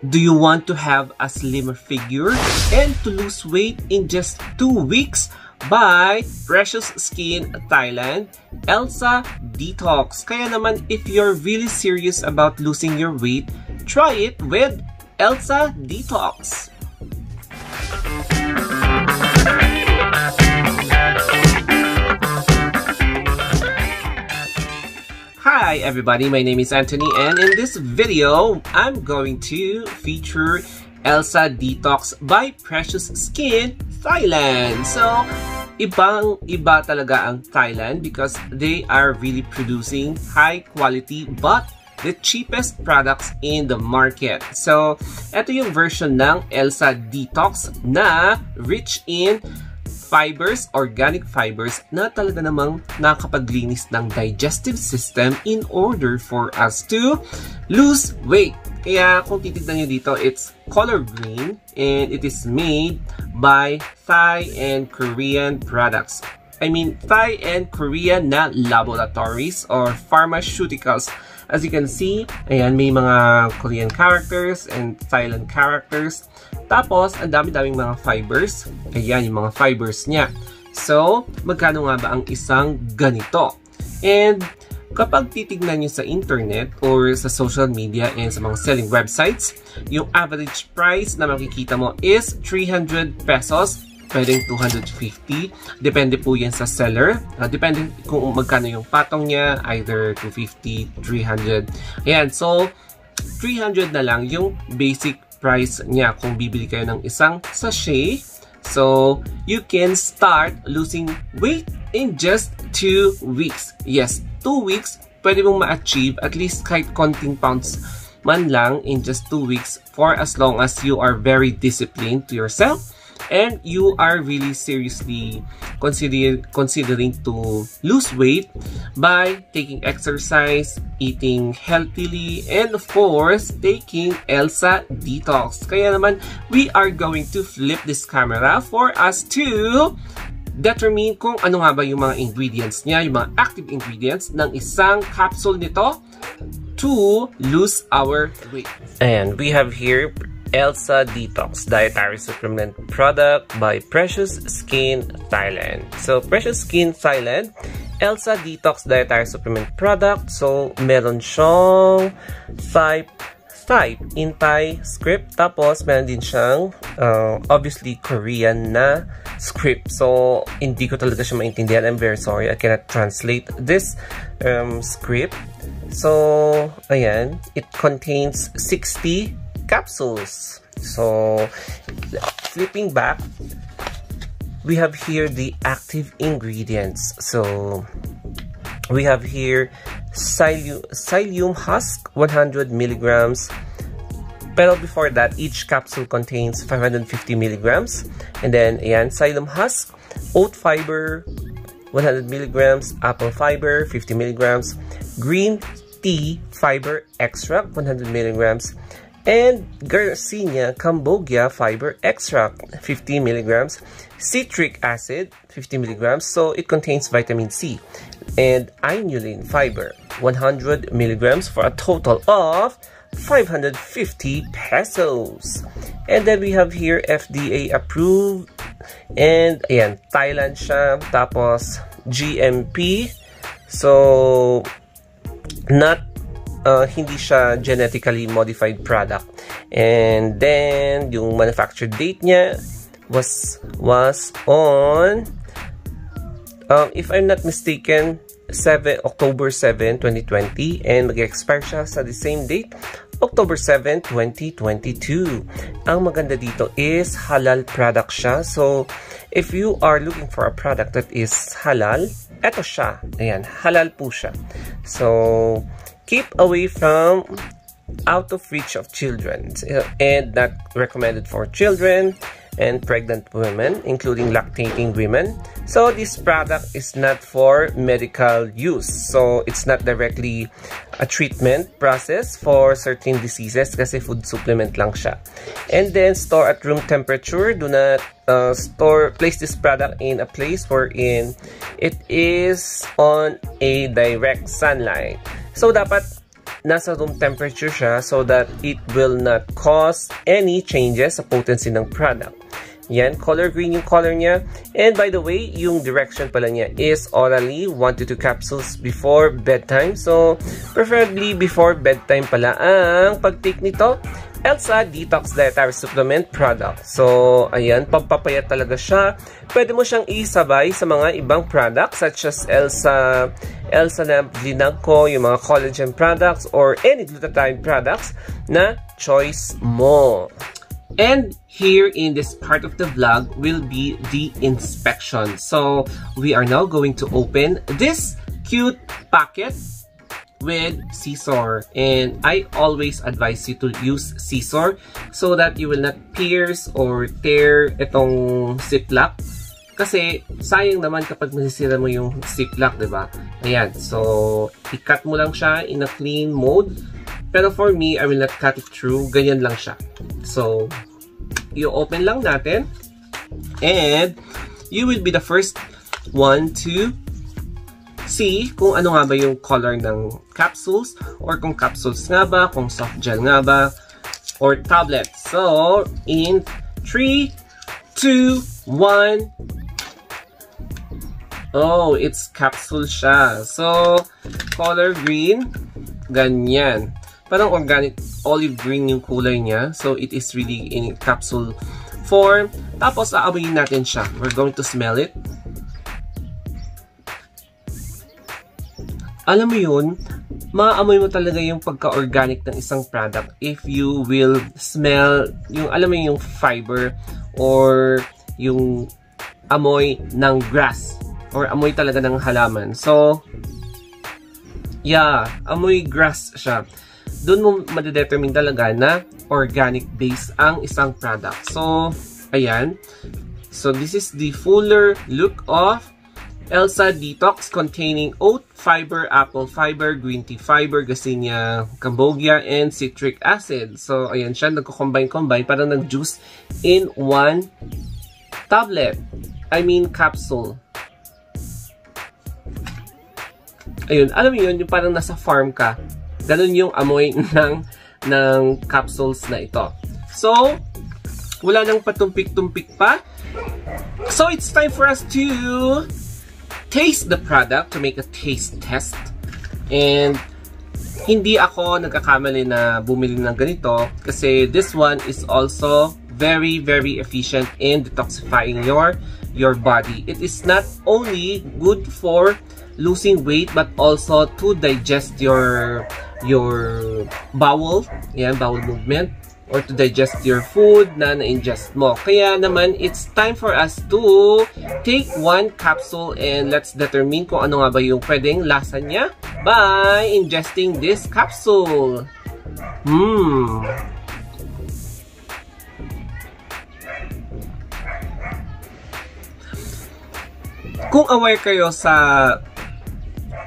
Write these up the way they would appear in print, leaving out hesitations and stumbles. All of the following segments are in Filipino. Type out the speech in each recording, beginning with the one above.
Do you want to have a slimmer figure and to lose weight in just 2 weeks? By Precious Skin Thailand, Elsa Detox. Kaya naman, if you're really serious about losing your weight, try it with Elsa Detox. Hi everybody, my name is Anthony, and in this video, I'm going to feature Elsa Detox by Precious Skin Thailand. So, ibang-iba talaga ang Thailand because they are really producing high quality but the cheapest products in the market. So, ito yung version ng Elsa Detox na rich in fibers, organic fibers na talaga namang nakapaglinis ng digestive system in order for us to lose weight. Kaya kung titignan nyo dito, it's color green and it is made by Thai and Korean products. I mean, Thai and Korean na laboratories or pharmaceuticals. As you can see, ayan, may mga Korean characters and Thailand characters. Tapos, ang dami-daming mga fibers. Ayan, yung mga fibers niya. So, magkano nga ba ang isang ganito? And, kapag titignan nyo sa internet or sa social media and sa mga selling websites, yung average price na makikita mo is 300 pesos. Pwedeng 250. Depende po yan sa seller. Depende kung magkano yung patong niya. Either 250, 300. Ayan. So, 300 na lang yung basic price niya kung bibili kayo ng isang sachet. So, you can start losing weight in just 2 weeks. Yes, 2 weeks, pwede mong ma-achieve at least kahit konting pounds man lang in just 2 weeks for as long as you are very disciplined to yourself. And you are really seriously considering to lose weight by taking exercise, eating healthily, and of course, taking Elsa Detox. Kaya naman, we are going to flip this camera for us to determine kung ano nga ba yung mga ingredients niya, yung mga active ingredients ng isang capsule nito to lose our weight. And we have here Elsa Detox Dietary Supplement Product by Precious Skin Thailand. So, Precious Skin Thailand, Elsa Detox Dietary Supplement Product. So, meron siyang Thai in Thai script. Tapos, meron din siyang obviously Korean na script. So, hindi ko talaga siya maintindihan. I'm very sorry. I cannot translate this script. So, ayan. It contains 60 capsules. So, flipping back, we have here the active ingredients. So, we have here psyllium husk, 100 milligrams. Pero before that, each capsule contains 550 milligrams. And then, ayan, psyllium husk, oat fiber, 100 milligrams, apple fiber, 50 milligrams, green tea fiber extract, 100 milligrams, and Garcinia Cambogia fiber extract, 50 milligrams, citric acid, 50 milligrams, so it contains vitamin C, and inulin fiber, 100 milligrams for a total of 550 pesos. And then we have here FDA approved, and ayan, Thailand siya, tapos GMP, so not hindi siya genetically modified product. And then, yung manufacture date niya was on, if I'm not mistaken, October 7, 2020. And mag-expire siya sa the same date, October 7, 2022. Ang maganda dito is halal product siya. So, if you are looking for a product that is halal, eto siya. Ayan, halal po siya. So, keep away from out of reach of children and not recommended for children and pregnant women, including lactating women. So this product is not for medical use. So it's not directly a treatment process for certain diseases kasi food supplement lang siya. And then store at room temperature. Do not place this product in a place wherein it is on a direct sunlight. So dapat nasa room temperature siya so that it will not cause any changes sa potency ng product. Yan, color green yung color niya. And by the way, yung direction pala niya is orally 1 to 2 capsules before bedtime. So, preferably before bedtime pala ang pag-take nito. Elsa Detox Dietary Supplement Product. So, ayan, pampapayat talaga siya. Pwede mo siyang isabay sa mga ibang products such as Elsa na linag ko, yung mga collagen products or any glutathione products na choice mo. And here in this part of the vlog will be the inspection. So we are now going to open this cute packet with scissor, and I always advise you to use scissor so that you will not pierce or tear itong ziplock. Kasi sayang naman kapag nasisira mo yung ziplock, diba? Ayan, so i-cut mo lang siya in a clean mode. Pero for me, I will not cut it through. Ganyan lang siya. So, i-open lang natin. And, you will be the first one to see kung ano nga ba yung color ng capsules. Or kung capsules nga ba, kung soft gel nga ba, or tablet. So, in 3, 2, 1. Oh, it's capsule siya. So, color green. Ganyan. Parang organic olive green yung kulay niya. So, it is really in capsule form. Tapos, aamoyin natin siya. We're going to smell it. Alam mo yun, maamoy mo talaga yung pagka-organic ng isang product if you will smell yung, alam mo yung fiber or yung amoy ng grass or amoy talaga ng halaman. So, yeah, amoy grass siya. Doon mo madedetermine talaga na organic base ang isang product. So, ayan. So, this is the fuller look of Elsa Detox containing oat fiber, apple fiber, green tea fiber, Garcinia cambogia, and citric acid. So, ayan siya. Nagko-combine-combine. Parang nag-juice in one tablet. I mean, capsule. Ayun. Alam mo yun, yung parang nasa farm ka. Ganun yung amoy ng capsules na ito. So, wala nang patumpik-tumpik pa. So, it's time for us to taste the product, to make a taste test. And, hindi ako nagkakamali na bumili ng ganito kasi this one is also very, very efficient in detoxifying your body. It is not only good for losing weight but also to digest your bowel, yan, bowel movement, or to digest your food na na-ingest mo. Kaya naman, it's time for us to take one capsule and let's determine kung ano nga ba yung pwedeng lasa niya by ingesting this capsule. Kung aware kayo sa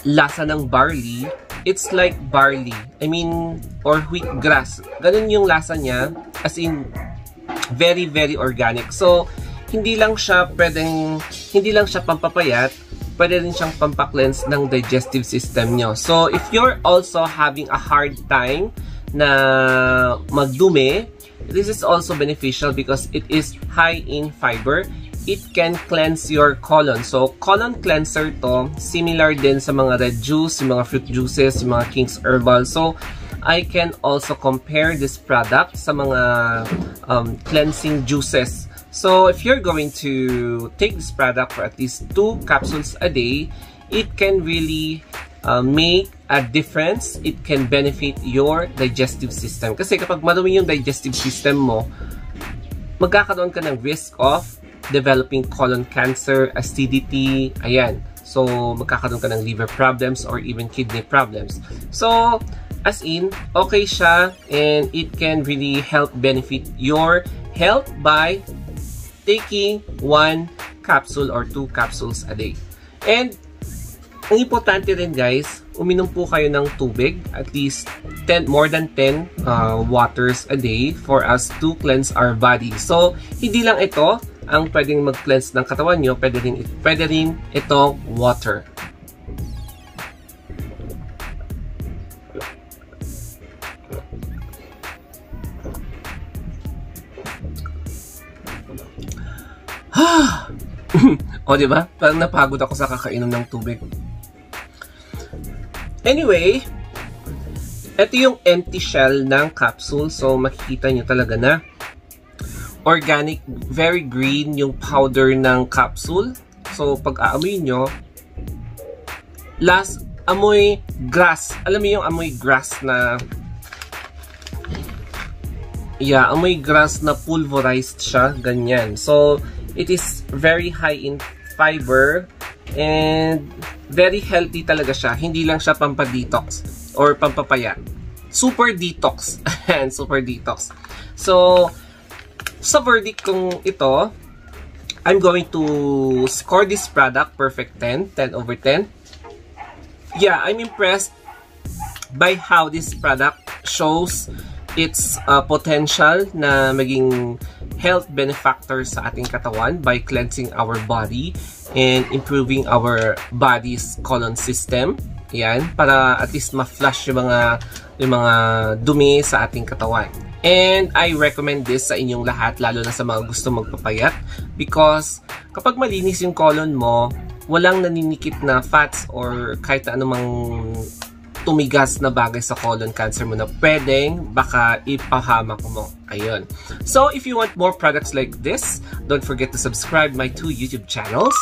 lasa ng barley, it's like barley. I mean, or wheat grass. Ganun yung lasa niya. As in, very, very organic. So, hindi lang siya pampapayat. Pwede rin siyang pampaklens ng digestive system nyo. So, if you're also having a hard time na magdumi, this is also beneficial because it is high in fiber. It can cleanse your colon. So, colon cleanser to, similar din sa mga red juice, yung mga fruit juices, yung mga King's Herbal. So, I can also compare this product sa mga cleansing juices. So, if you're going to take this product for at least 2 capsules a day, it can really make a difference. It can benefit your digestive system. Kasi kapag madumi yung digestive system mo, magkakaroon ka ng risk of developing colon cancer, acidity, ayan. So, magkakaroon ka ng liver problems or even kidney problems. So, as in, okay siya and it can really help benefit your health by taking 1 capsule or 2 capsules a day. And, ang importante rin guys, uminom po kayo ng tubig, at least more than 10 waters a day for us to cleanse our body. So, hindi lang ito ang pwedeng mag-cleanse ng katawan nyo, pwede rin ito water. O, diba? Parang napagod ako sa kakainom ng tubig. Anyway, ito yung empty shell ng capsule. So, makikita nyo talaga na organic, very green yung powder ng capsule. So, pag aamoy nyo, last, amoy grass. Alam mo yung amoy grass na, yeah, amoy grass na pulverized siya. Ganyan. So, it is very high in fiber and very healthy talaga siya. Hindi lang siya pampa-detox or pampapayat. Super detox. Super detox. So, sa verdict kong ito, I'm going to score this product perfect 10 over 10. Yeah, I'm impressed by how this product shows its potential na maging health benefactor sa ating katawan by cleansing our body and improving our body's colon system. Yan, para at least ma-flush yung mga dumi sa ating katawan. And I recommend this sa inyong lahat, lalo na sa mga gusto magpapayat, because kapag malinis yung colon mo, walang naninikip na fats or kahit anumang tumigas na bagay sa colon cancer mo na pwedeng baka ipahamak mo. Ayun. So, if you want more products like this, don't forget to subscribe my 2 YouTube channels,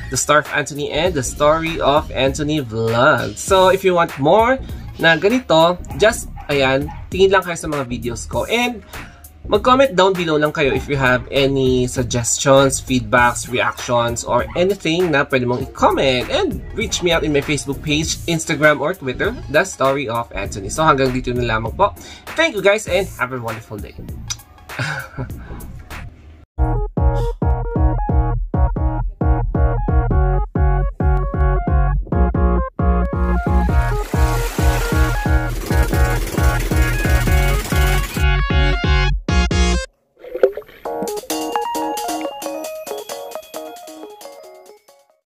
The Star of Anthony and The Story of Anthony Vlog. So, if you want more na ganito, just, ayan, tingin lang kayo sa mga videos ko. And, mag-comment down below lang kayo if you have any suggestions, feedbacks, reactions, or anything na pwede mong i-comment. And reach me out in my Facebook page, Instagram, or Twitter, The Story of Anthony. So hanggang dito na lamang po. Thank you guys and have a wonderful day.